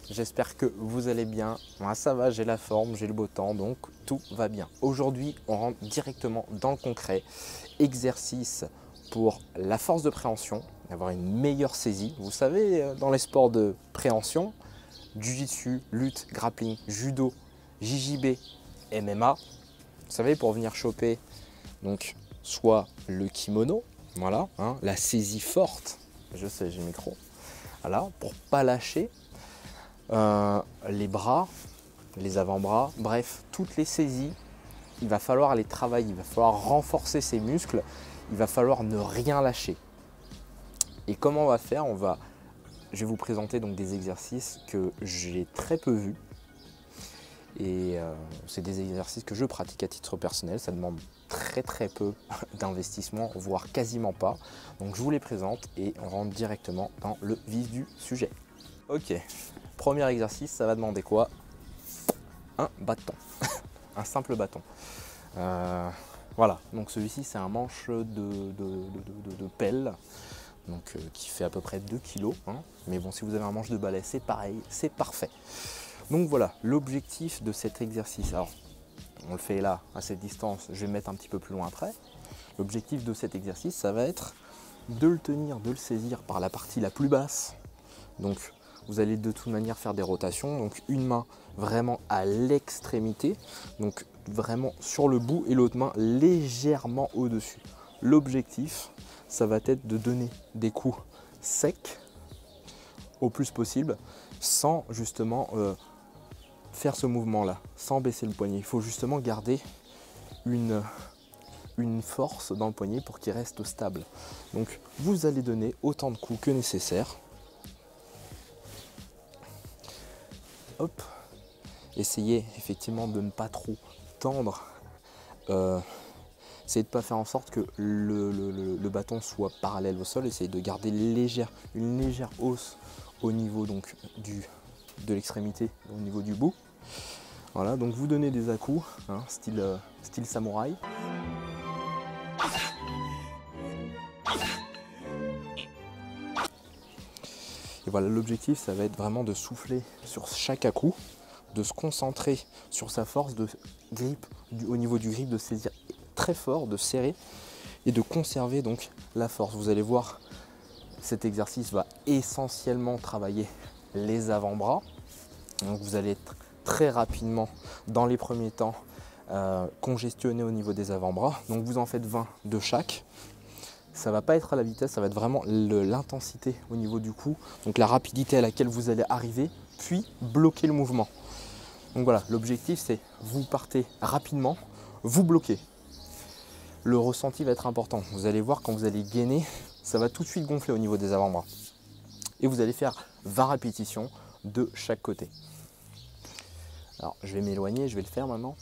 J'espère que vous allez bien. Moi, ça va, j'ai la forme, j'ai le beau temps, donc tout va bien. Aujourd'hui, on rentre directement dans le concret. Exercice pour la force de préhension, avoir une meilleure saisie. Vous savez, dans les sports de préhension, jiu-jitsu, lutte, grappling, judo, JJB, MMA, vous savez, pour venir choper donc soit le kimono, voilà, hein, la saisie forte, je sais, j'ai le micro, voilà, pour pas lâcher. Les bras, les avant-bras, bref, toutes les saisies, il va falloir les travailler, il va falloir renforcer ses muscles, il va falloir ne rien lâcher. Et comment on va faire? Je vais vous présenter donc des exercices que j'ai très peu vus. Et c'est des exercices que je pratique à titre personnel, ça demande très peu d'investissement, voire quasiment pas. Donc je vous les présente et on rentre directement dans le vif du sujet. Ok, premier exercice, ça va demander quoi? Un bâton, un simple bâton. Voilà, donc celui-ci c'est un manche de pelle, donc, qui fait à peu près 2 kg. Hein. Mais bon, si vous avez un manche de balai, c'est pareil, c'est parfait. Donc voilà, l'objectif de cet exercice, alors on le fait là, à cette distance, je vais me mettre un petit peu plus loin après. L'objectif de cet exercice, ça va être de le tenir, de le saisir par la partie la plus basse. Donc vous allez de toute manière faire des rotations, donc une main vraiment à l'extrémité, donc vraiment sur le bout et l'autre main légèrement au-dessus. L'objectif, ça va être de donner des coups secs au plus possible, sans justement faire ce mouvement-là, sans baisser le poignet. Il faut justement garder une force dans le poignet pour qu'il reste stable. Donc vous allez donner autant de coups que nécessaire. Hop. Essayez effectivement de ne pas trop tendre. Essayez de ne pas faire en sorte que le bâton soit parallèle au sol. Essayez de garder une légère hausse au niveau donc de l'extrémité, au niveau du bout. Voilà, donc vous donnez des à-coups, hein, style samouraï. Et voilà, l'objectif, ça va être vraiment de souffler sur chaque à-coup, de se concentrer sur sa force de grip, au niveau du grip, de saisir très fort, de serrer et de conserver donc la force. Vous allez voir, cet exercice va essentiellement travailler les avant-bras. Donc vous allez être très rapidement, dans les premiers temps, congestionné au niveau des avant-bras. Donc vous en faites 20 de chaque. Ça ne va pas être à la vitesse, ça va être vraiment l'intensité au niveau du coup. Donc la rapidité à laquelle vous allez arriver, puis bloquer le mouvement. Donc voilà, l'objectif c'est vous partez rapidement, vous bloquez. Le ressenti va être important. Vous allez voir quand vous allez gainer, ça va tout de suite gonfler au niveau des avant-bras. Et vous allez faire 20 répétitions de chaque côté. Alors je vais m'éloigner, je vais le faire maintenant.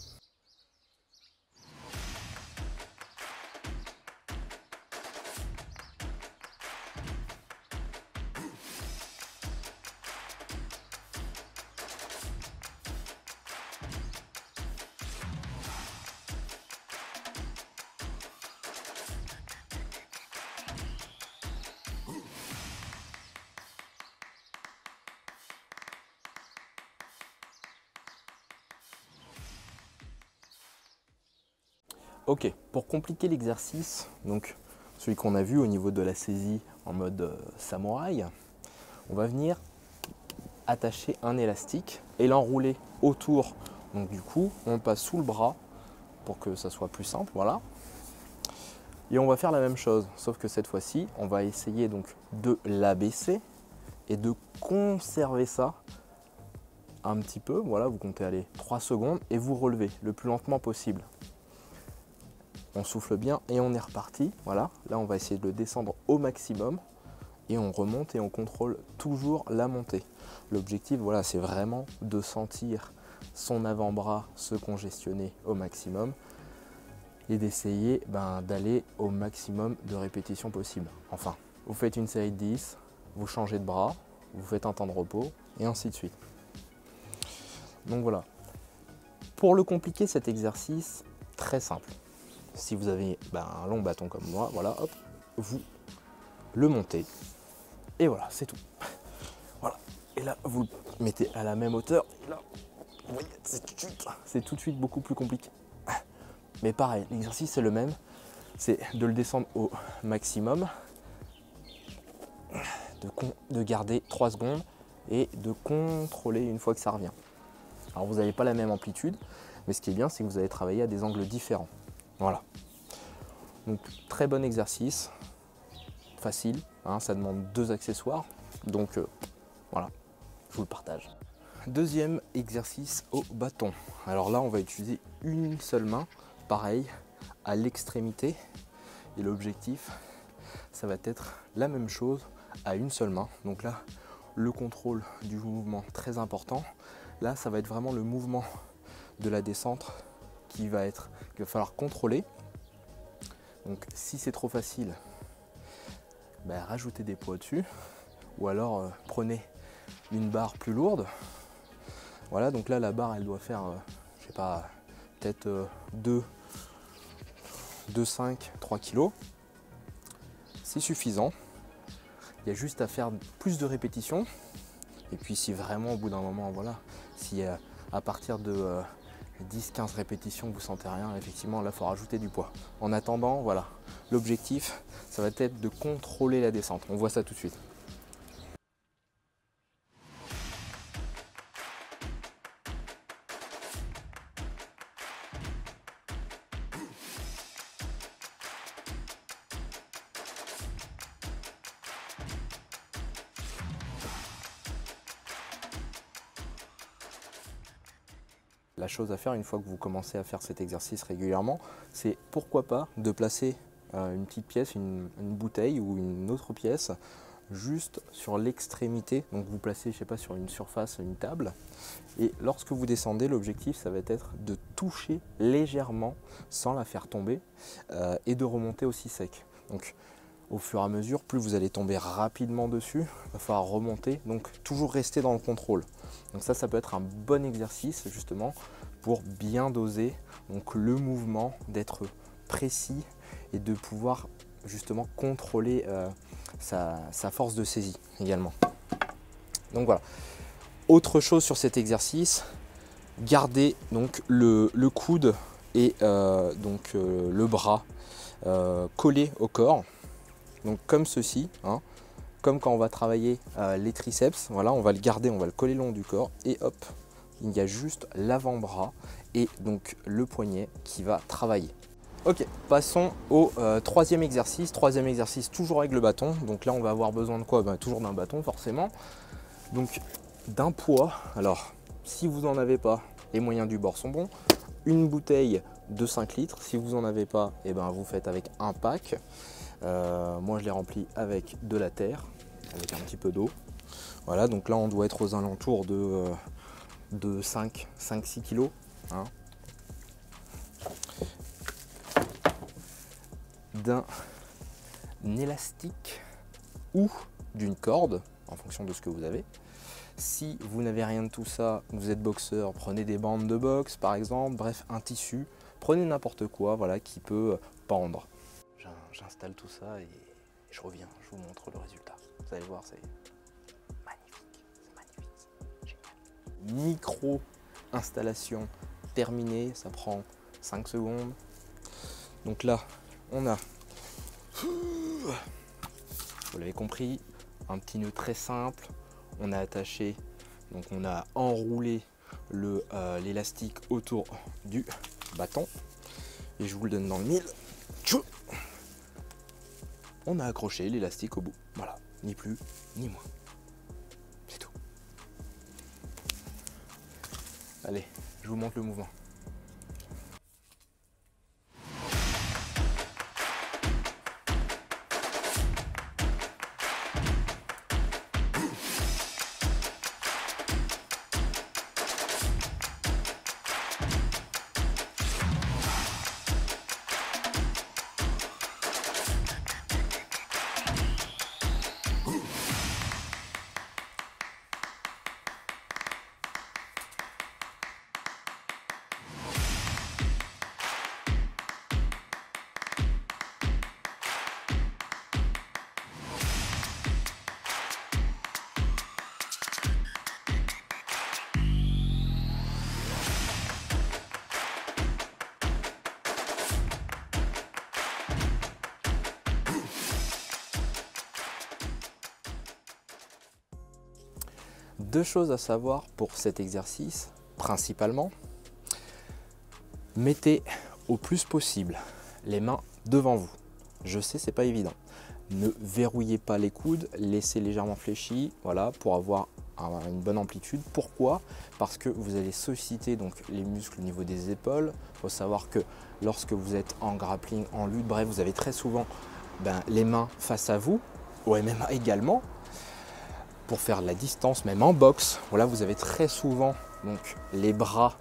Ok, pour compliquer l'exercice, donc celui qu'on a vu au niveau de la saisie en mode samouraï, on va venir attacher un élastique et l'enrouler autour. Donc du coup, on passe sous le bras pour que ça soit plus simple, voilà. Et on va faire la même chose, sauf que cette fois-ci, on va essayer donc de l'abaisser et de conserver ça un petit peu. Voilà, vous comptez aller 3 secondes et vous relevez le plus lentement possible. On souffle bien et on est reparti. Voilà, là on va essayer de le descendre au maximum et on remonte et on contrôle toujours la montée. L'objectif, voilà, c'est vraiment de sentir son avant-bras se congestionner au maximum et d'essayer d'aller au maximum de répétitions possible. Enfin, vous faites une série de 10, vous changez de bras, vous faites un temps de repos et ainsi de suite. Donc voilà. Pour le compliquer, cet exercice, très simple. Si vous avez un long bâton comme moi, voilà, hop, vous le montez et voilà, c'est tout. Voilà. Et là, vous le mettez à la même hauteur. Et là, vous voyez, c'est tout de suite beaucoup plus compliqué. Mais pareil, l'exercice c'est le même. C'est de le descendre au maximum, de garder 3 secondes et de contrôler une fois que ça revient. Alors vous n'avez pas la même amplitude, mais ce qui est bien, c'est que vous allez travailler à des angles différents. Voilà. Donc très bon exercice, facile, hein, ça demande 2 accessoires, donc voilà, je vous le partage. Deuxième exercice au bâton. Alors là, on va utiliser une seule main, pareil, à l'extrémité. Et l'objectif, ça va être la même chose à une seule main. Donc là, le contrôle du mouvement très important. Là, ça va être vraiment le mouvement de la descente qu'il va falloir contrôler. Donc si c'est trop facile, ben, rajoutez des poids dessus. Ou alors prenez une barre plus lourde. Voilà, donc là la barre elle doit faire, je sais pas, peut-être 2,5, 3 kg. C'est suffisant. Il y a juste à faire plus de répétitions. Et puis si vraiment au bout d'un moment, voilà, si à partir de 10-15 répétitions vous sentez rien, effectivement là il faut rajouter du poids. En attendant, voilà, l'objectif ça va être de contrôler la descente. On voit ça tout de suite. La chose à faire une fois que vous commencez à faire cet exercice régulièrement, c'est pourquoi pas de placer une petite pièce, une bouteille ou une autre pièce juste sur l'extrémité. Donc vous placez, je sais pas, sur une surface, une table. Et lorsque vous descendez, l'objectif, ça va être de toucher légèrement sans la faire tomber et de remonter aussi sec. Donc au fur et à mesure, plus vous allez tomber rapidement dessus, il va falloir remonter, donc toujours rester dans le contrôle. Donc ça peut être un bon exercice justement pour bien doser donc le mouvement, d'être précis et de pouvoir justement contrôler sa force de saisie également. Donc voilà. Autre chose sur cet exercice, gardez donc le coude et le bras collés au corps. Donc comme ceci, hein, comme quand on va travailler les triceps, voilà, on va le garder, on va le coller le long du corps et hop, il y a juste l'avant-bras et donc le poignet qui va travailler. Ok, passons au troisième exercice. Troisième exercice toujours avec le bâton. Donc là on va avoir besoin de quoi? Toujours d'un bâton forcément. Donc d'un poids. Alors si vous n'en avez pas, les moyens du bord sont bons. Une bouteille de 5 litres. Si vous n'en avez pas, vous faites avec un pack. Moi je l'ai rempli avec de la terre, avec un petit peu d'eau. Voilà, donc là on doit être aux alentours de 5-6 kg. Hein. D'un élastique ou d'une corde, en fonction de ce que vous avez. Si vous n'avez rien de tout ça, vous êtes boxeur, prenez des bandes de boxe par exemple, bref, un tissu, prenez n'importe quoi, voilà, qui peut pendre. J'installe tout ça et je reviens, je vous montre le résultat. Vous allez voir, c'est magnifique, génial. Micro installation terminée, ça prend 5 secondes. Donc là, on a, vous l'avez compris, un petit nœud très simple. On a attaché, donc on a enroulé l'élastique autour du bâton. Et je vous le donne dans le mille. On a accroché l'élastique au bout. Voilà, ni plus ni moins. C'est tout. Allez, je vous montre le mouvement. Deux choses à savoir pour cet exercice, principalement. Mettez au plus possible les mains devant vous. Je sais, c'est pas évident. Ne verrouillez pas les coudes, laissez légèrement fléchis, voilà, pour avoir une bonne amplitude. Pourquoi? Parce que vous allez solliciter donc les muscles au niveau des épaules. Il faut savoir que lorsque vous êtes en grappling, en lutte, bref, vous avez très souvent les mains face à vous, au MMA également, pour faire la distance, même en boxe. Voilà, vous avez très souvent donc les bras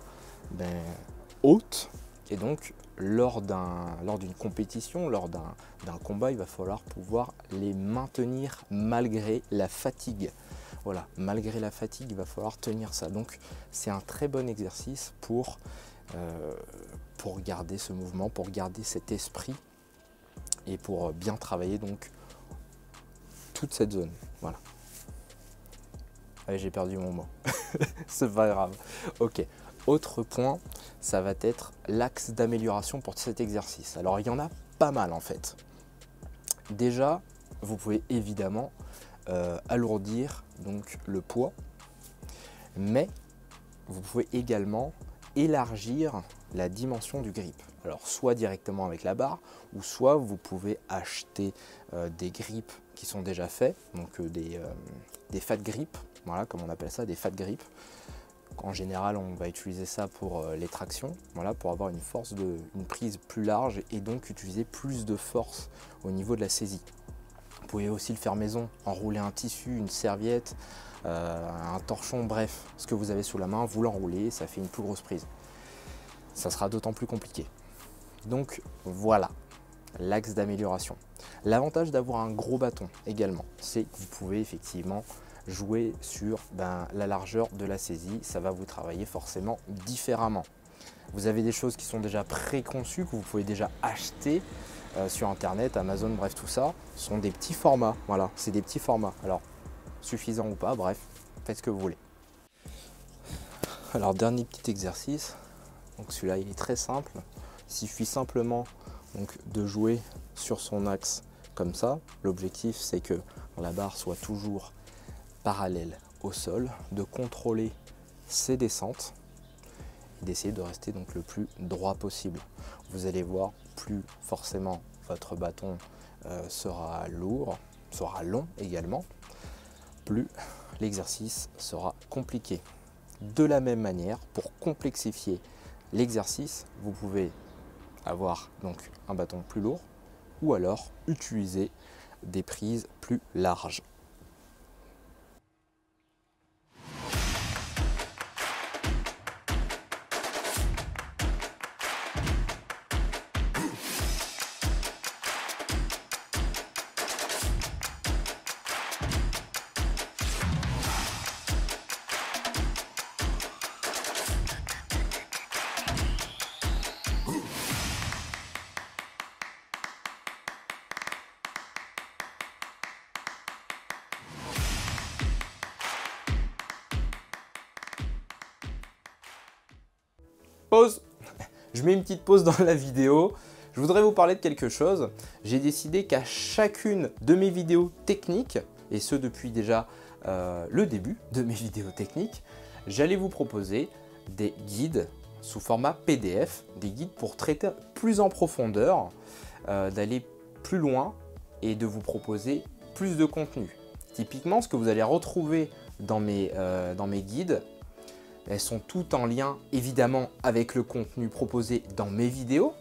hautes, et donc lors d'une compétition, lors d'un combat, il va falloir pouvoir les maintenir malgré la fatigue. Voilà, malgré la fatigue, il va falloir tenir ça. Donc c'est un très bon exercice pour garder ce mouvement, pour garder cet esprit et pour bien travailler donc toute cette zone. Voilà. Allez, j'ai perdu mon mot. C'est pas grave. Ok. Autre point, ça va être l'axe d'amélioration pour cet exercice. Alors il y en a pas mal en fait. Déjà, vous pouvez évidemment alourdir donc le poids, mais vous pouvez également élargir la dimension du grip. Alors soit directement avec la barre, ou soit vous pouvez acheter des grips qui sont déjà faits, donc des fat grips, voilà, comme on appelle ça, des fat grips. En général, on va utiliser ça pour les tractions, voilà, pour avoir une prise plus large et donc utiliser plus de force au niveau de la saisie. Vous pouvez aussi le faire maison, enrouler un tissu, une serviette, un torchon, bref, ce que vous avez sous la main, vous l'enroulez, ça fait une plus grosse prise. Ça sera d'autant plus compliqué. Donc voilà, l'axe d'amélioration. L'avantage d'avoir un gros bâton également, c'est que vous pouvez effectivement jouer sur la largeur de la saisie. Ça va vous travailler forcément différemment. Vous avez des choses qui sont déjà préconçues, que vous pouvez déjà acheter sur internet, Amazon, bref, tout ça. Ce sont des petits formats, voilà, c'est des petits formats. Alors, suffisant ou pas, bref, faites ce que vous voulez. Alors, dernier petit exercice. Donc celui-là, il est très simple. Il suffit simplement donc, de jouer sur son axe comme ça. L'objectif, c'est que la barre soit toujours parallèle au sol, de contrôler ses descentes et d'essayer de rester donc le plus droit possible. Vous allez voir, plus forcément votre bâton sera lourd, sera long également, plus l'exercice sera compliqué. De la même manière, pour complexifier l'exercice, vous pouvez avoir donc un bâton plus lourd ou alors utiliser des prises plus larges. Pause. Je mets une petite pause dans la vidéo. Je voudrais vous parler de quelque chose. J'ai décidé qu'à chacune de mes vidéos techniques, et ce depuis déjà le début de mes vidéos techniques, j'allais vous proposer des guides sous format PDF, des guides pour traiter plus en profondeur, d'aller plus loin et de vous proposer plus de contenu. Typiquement, ce que vous allez retrouver dans mes guides, elles sont toutes en lien évidemment avec le contenu proposé dans mes vidéos,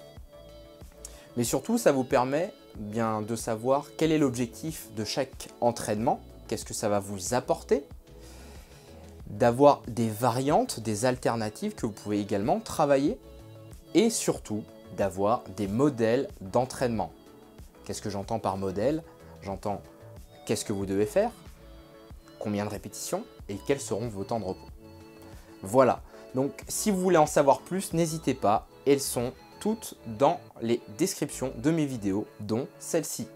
mais surtout ça vous permet bien de savoir quel est l'objectif de chaque entraînement, qu'est-ce que ça va vous apporter, d'avoir des variantes, des alternatives que vous pouvez également travailler et surtout d'avoir des modèles d'entraînement. Qu'est-ce que j'entends par modèle? J'entends qu'est-ce que vous devez faire, combien de répétitions et quels seront vos temps de repos. Voilà, donc si vous voulez en savoir plus, n'hésitez pas, elles sont toutes dans les descriptions de mes vidéos, dont celle-ci.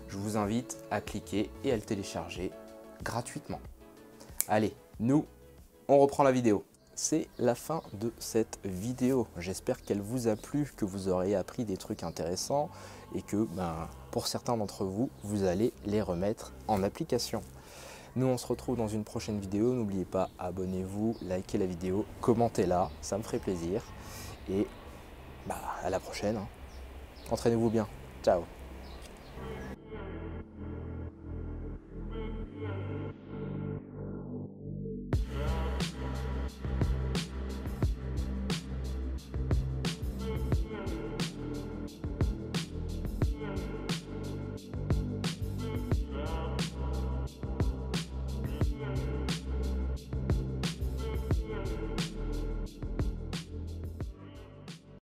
Je vous invite à cliquer et à le télécharger gratuitement. Allez, nous, on reprend la vidéo. C'est la fin de cette vidéo. J'espère qu'elle vous a plu, que vous aurez appris des trucs intéressants et que pour certains d'entre vous, vous allez les remettre en application. Nous, on se retrouve dans une prochaine vidéo. N'oubliez pas, abonnez-vous, likez la vidéo, commentez-la, ça me ferait plaisir. Et à la prochaine. Entraînez-vous bien. Ciao.